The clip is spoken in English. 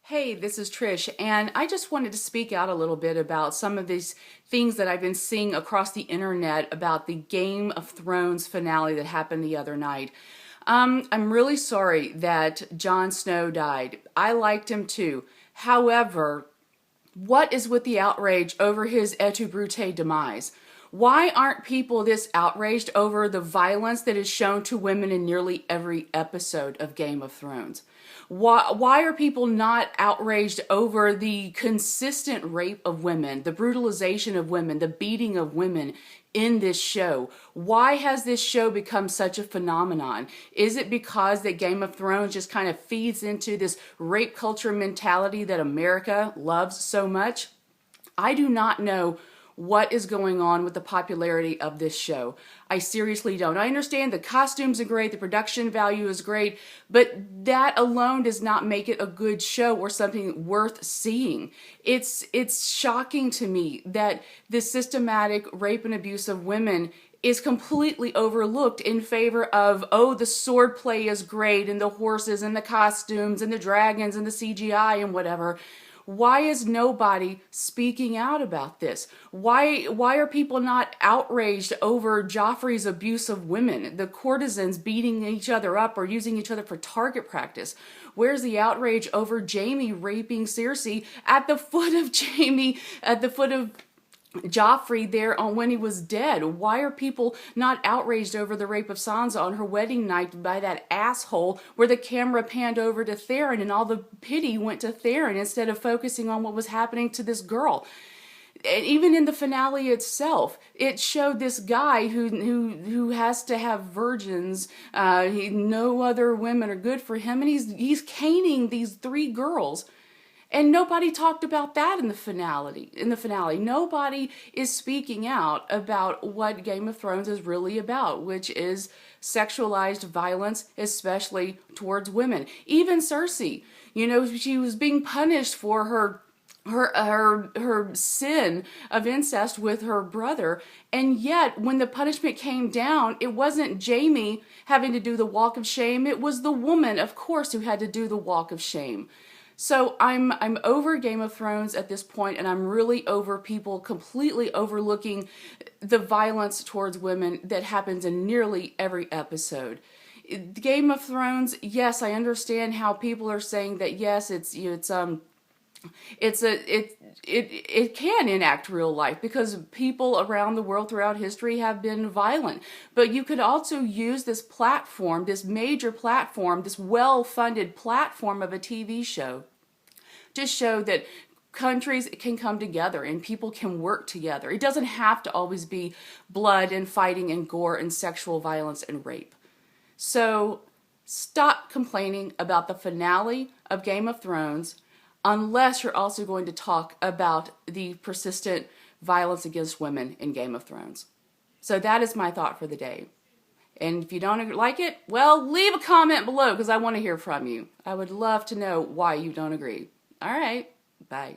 Hey, this is Trish, and I just wanted to speak out a little bit about some of these things that I've been seeing across the internet about the Game of Thrones finale that happened the other night. I'm really sorry that Jon Snow died. I liked him too. However, what is with the outrage over his et tu Brute demise? Why aren't people this outraged over the violence that is shown to women in nearly every episode of Game of Thrones? Why are people not outraged over the consistent rape of women, the brutalization of women, the beating of women in this show? Why has this show become such a phenomenon? Is it because that Game of Thrones just kind of feeds into this rape culture mentality that America loves so much? I do not know what is going on with the popularity of this show. I seriously don't. I understand the costumes are great, the production value is great, but that alone does not make it a good show or something worth seeing. It's shocking to me that the systematic rape and abuse of women is completely overlooked in favor of, oh, the sword play is great and the horses and the costumes and the dragons and the CGI and whatever. Why is nobody speaking out about this? Why are people not outraged over Joffrey's abuse of women, the courtesans beating each other up or using each other for target practice? Where's the outrage over Jaime raping Cersei at the foot of Joffrey there on when he was dead? Why are people not outraged over the rape of Sansa on her wedding night by that asshole where the camera panned over to Theron and all the pity went to Theron instead of focusing on what was happening to this girl? And even in the finale itself, it showed this guy who has to have virgins. No other women are good for him, and he's caning these three girls. And nobody talked about that in the finale. Nobody is speaking out about what Game of Thrones is really about, which is sexualized violence, especially towards women. Even Cersei, she was being punished for her sin of incest with her brother, and yet when the punishment came down, it wasn't Jaime having to do the walk of shame, it was the woman, of course, who had to do the walk of shame. So I'm over Game of Thrones at this point, and I'm really over people completely overlooking the violence towards women that happens in nearly every episode. Game of Thrones, yes, I understand how people are saying that yes, it can enact real life because people around the world throughout history have been violent. But you could also use this platform, this major platform, this well-funded platform of a TV show to show that countries can come together and people can work together. It doesn't have to always be blood and fighting and gore and sexual violence and rape. So stop complaining about the finale of Game of Thrones unless you're also going to talk about the persistent violence against women in Game of Thrones. So that is my thought for the day. And if you don't like it, well, leave a comment below because I want to hear from you. I would love to know why you don't agree. All right, bye.